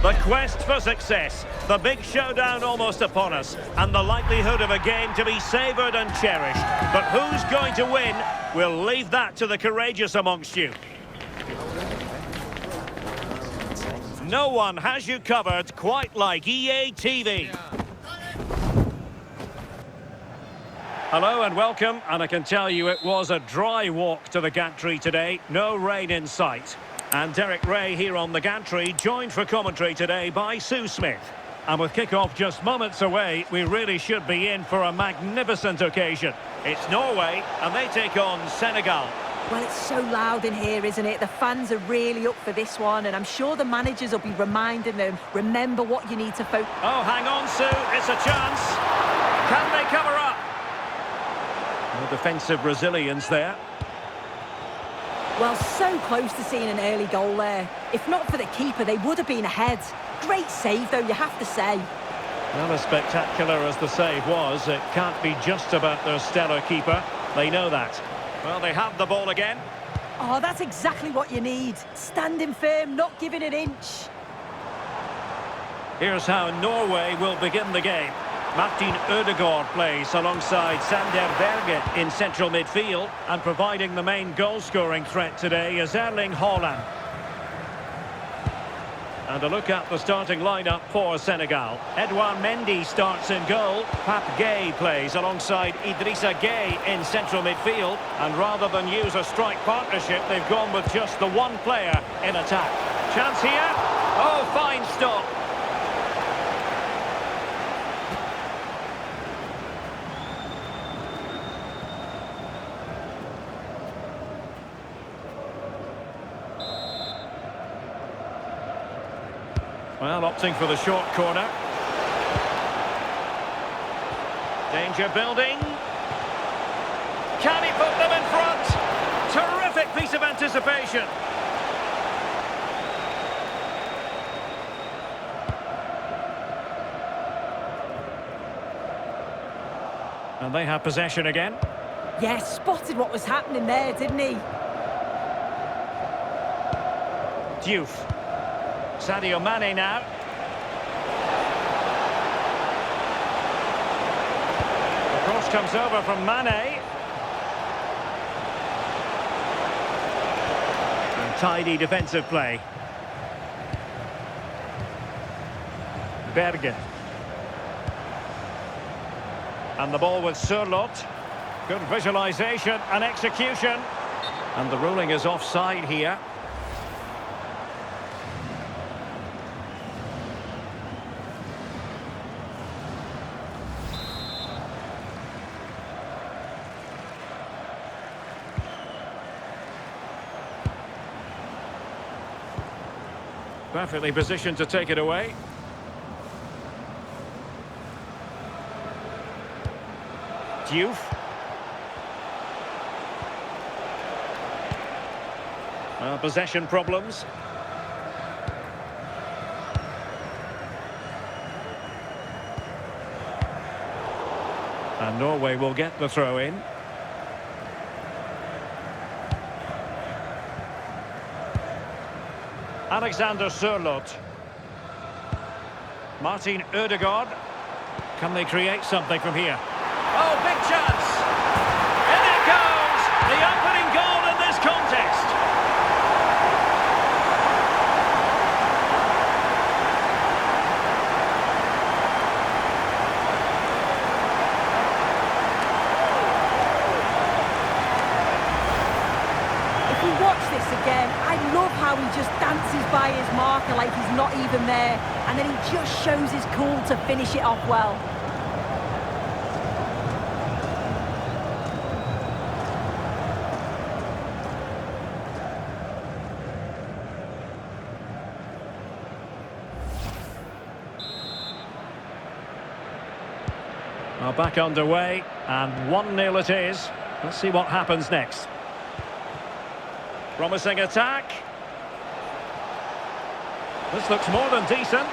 The quest for success, the big showdown almost upon us, and the likelihood of a game to be savoured and cherished. But who's going to win? We'll leave that to the courageous amongst you. No one has you covered quite like EA TV. Hello and welcome, and I can tell you it was a dry walk to the gantry today, no rain in sight. And Derek Ray here on the gantry, joined for commentary today by Sue Smith. And with kick-off just moments away, we really should be in for a magnificent occasion. It's Norway, and they take on Senegal. Well, it's so loud in here, isn't it? The fans are really up for this one, and I'm sure the managers will be reminding them, remember what you need to focus. Oh, hang on, Sue, it's a chance. Can they cover up? No defensive resilience there. Well, so close to seeing an early goal there. If not for the keeper, they would have been ahead. Great save, though, you have to say. Well, as spectacular as the save was, it can't be just about their stellar keeper. They know that. Well, they have the ball again. Oh, that's exactly what you need. Standing firm, not giving an inch. Here's how Norway will begin the game. Martin Ødegaard plays alongside Sander Berge in central midfield, and providing the main goal-scoring threat today is Erling Haaland. And a look at the starting lineup for Senegal. Edouard Mendy starts in goal. Pape Gueye plays alongside Idrissa Gueye in central midfield, and rather than use a strike partnership, they've gone with just the one player in attack. Chance here. Oh, fine stop. Well, opting for the short corner. Danger building. Can he put them in front? Terrific piece of anticipation. And they have possession again. Yes, spotted what was happening there, didn't he? Diouf. Sadio Mane now. The cross comes over from Mane. And tidy defensive play. Berge. And the ball with Sørloth. Good visualisation and execution. And the ruling is offside here. Perfectly positioned to take it away. Diouf. Well, possession problems. And Norway will get the throw in. Alexander Sørloth. Martin Ødegaard. Can they create something from here? Oh, big chance! And it goes! The opening goal in this contest! If we watch this again, I love how he just dances by his marker like he's not even there, and then he just shows his cool to finish it off well. Well, back underway, and 1-0 it is. Let's see what happens next. Promising attack. This looks more than decent.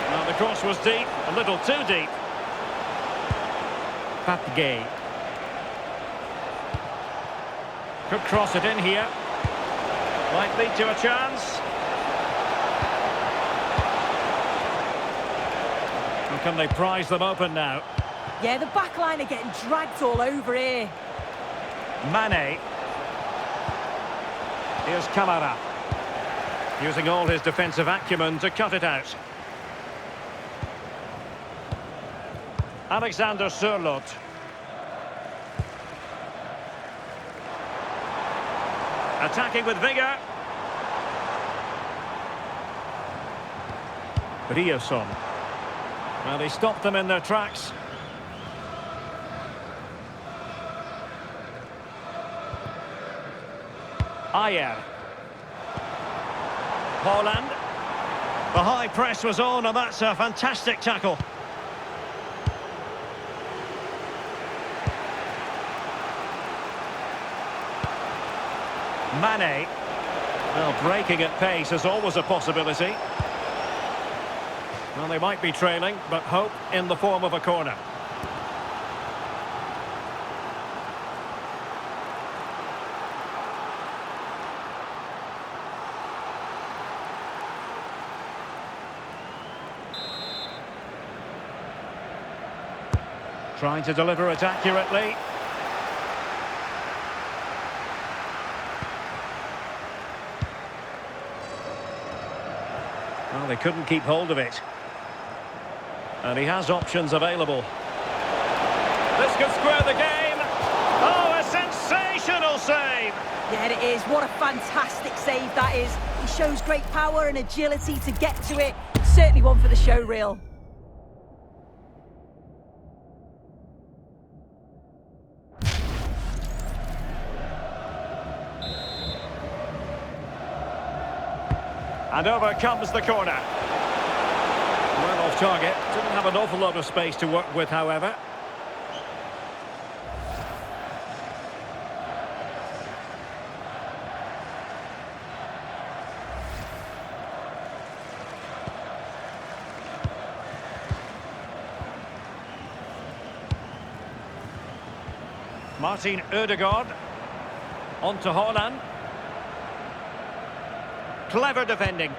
Now the cross was deep, a little too deep. Pape Gueye. Could cross it in here. Might lead to a chance. can they prise them open now? Yeah, the back line are getting dragged all over here. Mane. Here's Kamara. Using all his defensive acumen to cut it out. Alexander Sørloth. Attacking with vigour. Ryerson. Well, he stopped them in their tracks. Ayer. Haaland. The high press was on, and that's a fantastic tackle. Mane. Well, breaking at pace is always a possibility. Well, they might be trailing, but hope in the form of a corner. Trying to deliver it accurately. Well, they couldn't keep hold of it. And he has options available. This could square the game. Oh, a sensational save! Yeah, it is. What a fantastic save that is. He shows great power and agility to get to it. Certainly one for the show reel. And over comes the corner. Well off target. Didn't have an awful lot of space to work with, however. Martin Ødegaard. On to Haaland. Clever defending.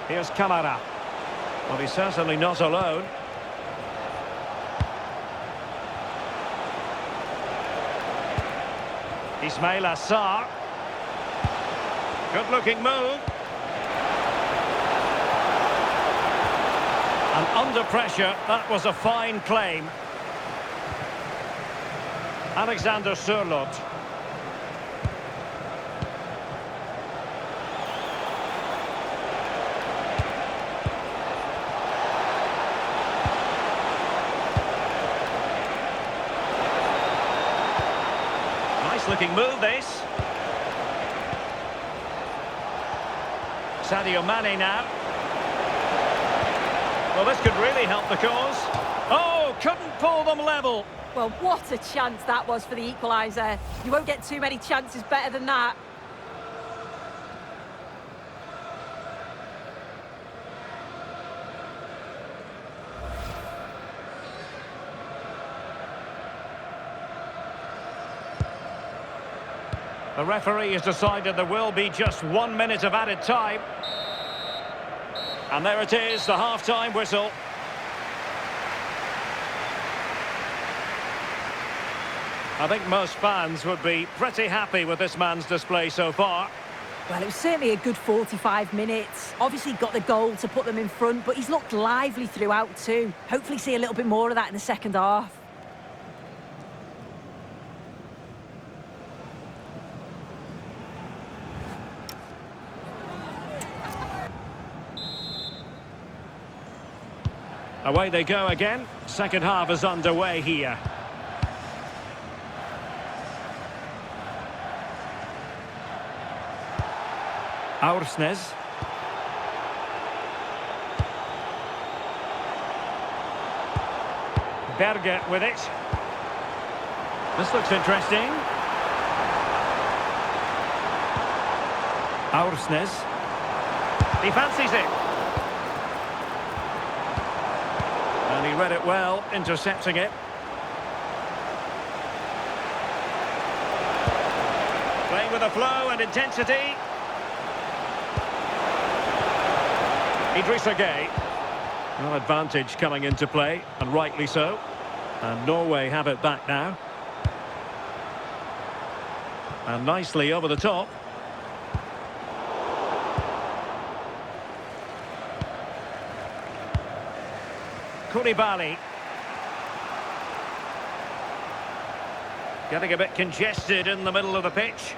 Here's Kamara. Well, he's certainly not alone. Ismail Assar. Good-looking move. And under pressure, that was a fine claim. Alexander Sørloth. Looking move this. Sadio Mane now. Well, this could really help the cause. Oh, couldn't pull them level. Well, what a chance that was for the equaliser. You won't get too many chances better than that. The referee has decided there will be just 1 minute of added time. And there it is, the half-time whistle. I think most fans would be pretty happy with this man's display so far. Well, it was certainly a good 45 minutes. Obviously got the goal to put them in front, but he's looked lively throughout too. Hopefully see a little bit more of that in the second half. Away they go again. Second half is underway here. Aursnes. Berger with it. This looks interesting. Aursnes. He fancies it. And he read it well, intercepting it. Playing with a flow and intensity. Idrissa Gueye. Well, advantage coming into play, and rightly so. And Norway have it back now. And nicely over the top. Koulibaly. Getting a bit congested in the middle of the pitch.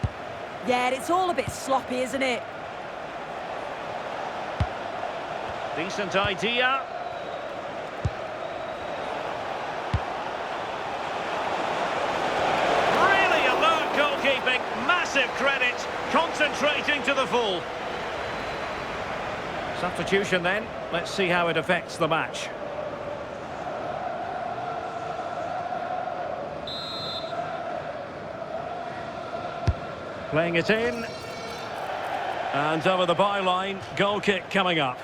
Yeah, it's all a bit sloppy, isn't it? Decent idea. Really alert goalkeeping. Massive credit. Concentrating to the full. Substitution then. Let's see how it affects the match. Playing it in. And over the byline, goal kick coming up.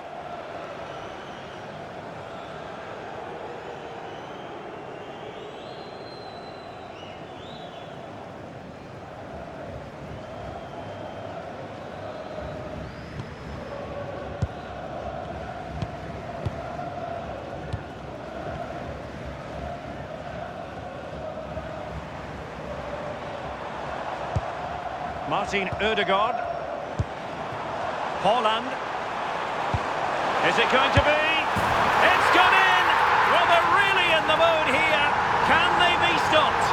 Martin Ødegaard. Haaland. Is it going to be? It's gone in! Well, they're really in the mood here. Can they be stopped?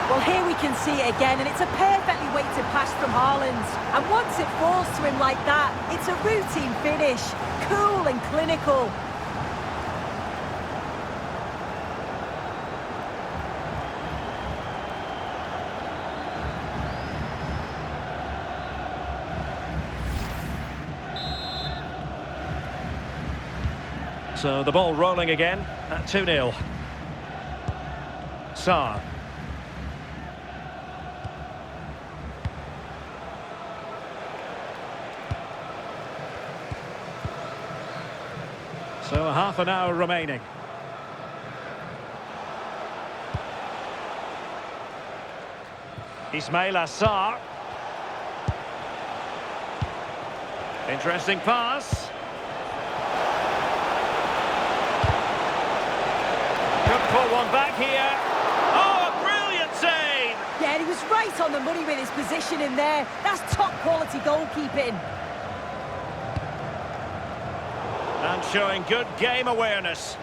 Well, here we can see it again, and it's a perfectly weighted pass from Haaland. And once it falls to him like that, it's a routine finish. Cool and clinical. So the ball rolling again at 2-0. Sarr. So half an hour remaining. Ismail Assar. Interesting pass. Could pull one back here. Oh, a brilliant save! Yeah, he was right on the money with his position in there. That's top quality goalkeeping. And showing good game awareness.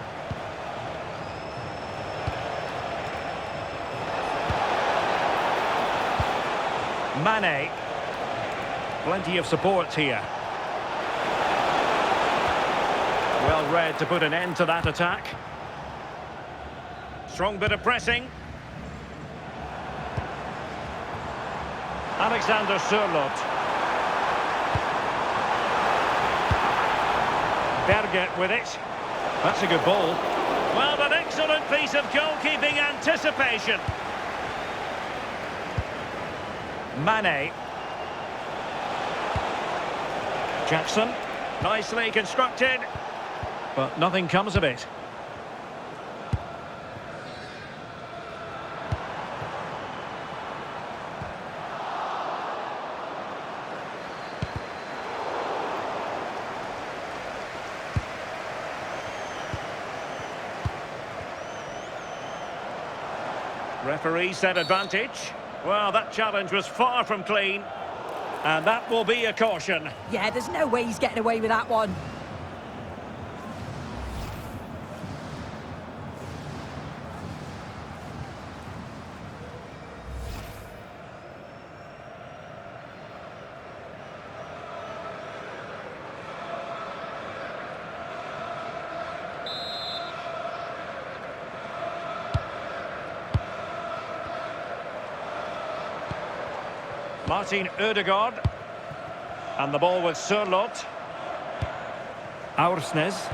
Mane. Plenty of support here. Well read to put an end to that attack. Strong bit of pressing. Alexander Sørloth. Berger with it. That's a good ball. Well, an excellent piece of goalkeeping anticipation. Mane. Jackson. Nicely constructed. But nothing comes of it. Referee set advantage. Well, that challenge was far from clean. And that will be a caution. Yeah, there's no way he's getting away with that one. Martin Ødegaard. And the ball with Sørloth. Aursnes.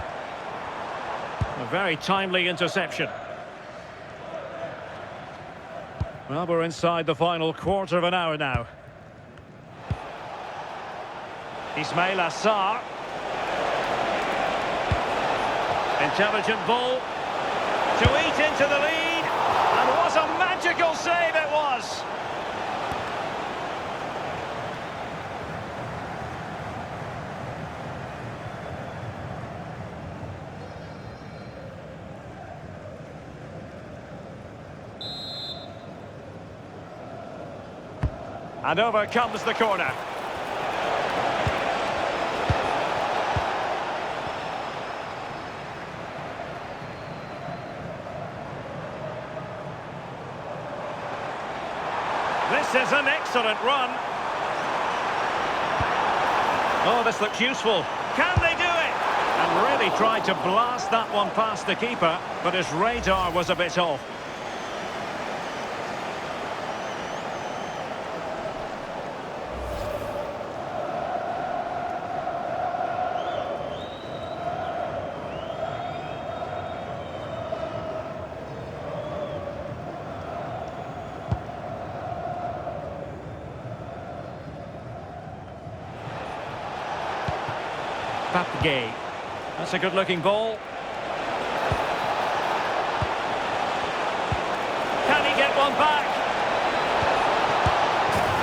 A very timely interception. Well, we're inside the final quarter of an hour now. Ismail Assar. Intelligent ball to eat into the lead. And was a magical save, it was. And over comes the corner. This is an excellent run. Oh, this looks useful. Can they do it? And really tried to blast that one past the keeper, but his radar was a bit off. Gay. That's a good-looking ball. Can he get one back?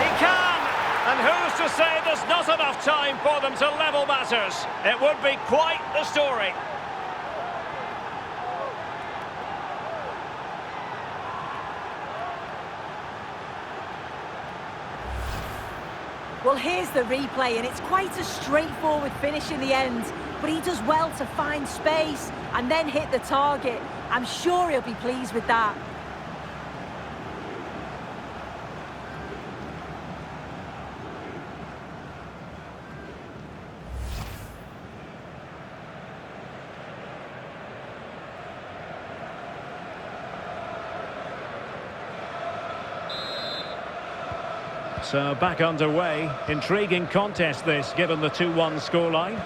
He can! And who's to say there's not enough time for them to level matters? It would be quite the story. Well, here's the replay, and it's quite a straightforward finish in the end. But he does well to find space and then hit the target. I'm sure he'll be pleased with that. So back underway. Intriguing contest this, given the 2-1 scoreline.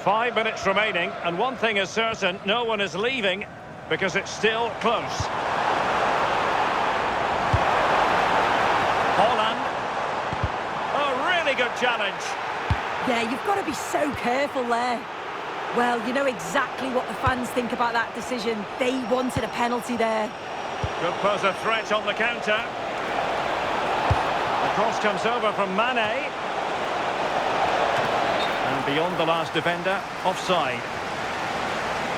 5 minutes remaining, and one thing is certain, no one is leaving, because it's still close. Holland. A really good challenge. Yeah, you've got to be so careful there. Well, you know exactly what the fans think about that decision. They wanted a penalty there. Could pose a threat on the counter. The cross comes over from Mane. And beyond the last defender, offside.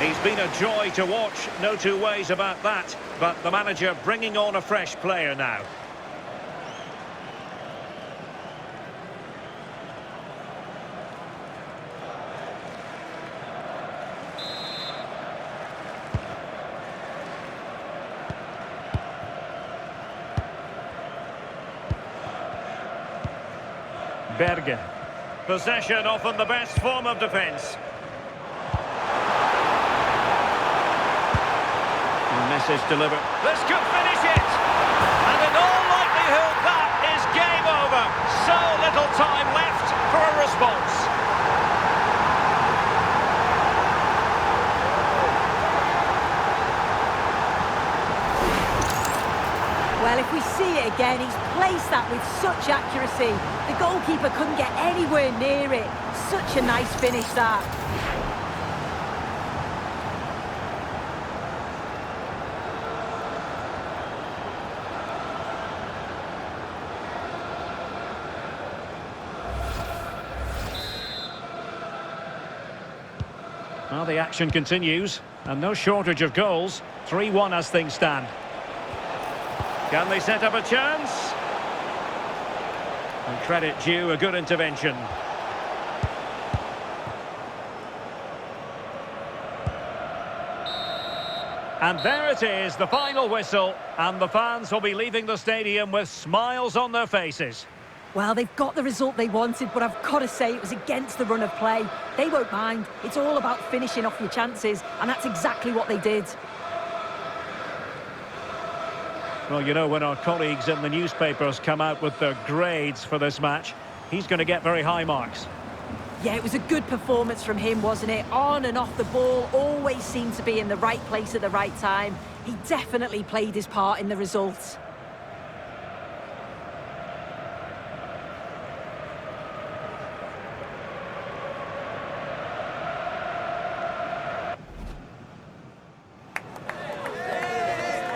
He's been a joy to watch, no two ways about that. But the manager bringing on a fresh player now. Berge. Possession often the best form of defence. Message delivered. This could finish it! And in all likelihood that is game over. So little time left for a response. Well, if we see it again, he's placed that with such accuracy. The goalkeeper couldn't get anywhere near it. Such a nice finish, that. Well, the action continues, and no shortage of goals. 3-1 as things stand. Can they set up a chance? And credit due, a good intervention. And there it is, the final whistle, and the fans will be leaving the stadium with smiles on their faces. Well, they've got the result they wanted, but I've got to say it was against the run of play. They won't mind. It's all about finishing off your chances, and that's exactly what they did. Well, you know, when our colleagues in the newspapers come out with their grades for this match, he's going to get very high marks. Yeah, it was a good performance from him, wasn't it? On and off the ball, always seemed to be in the right place at the right time. He definitely played his part in the results.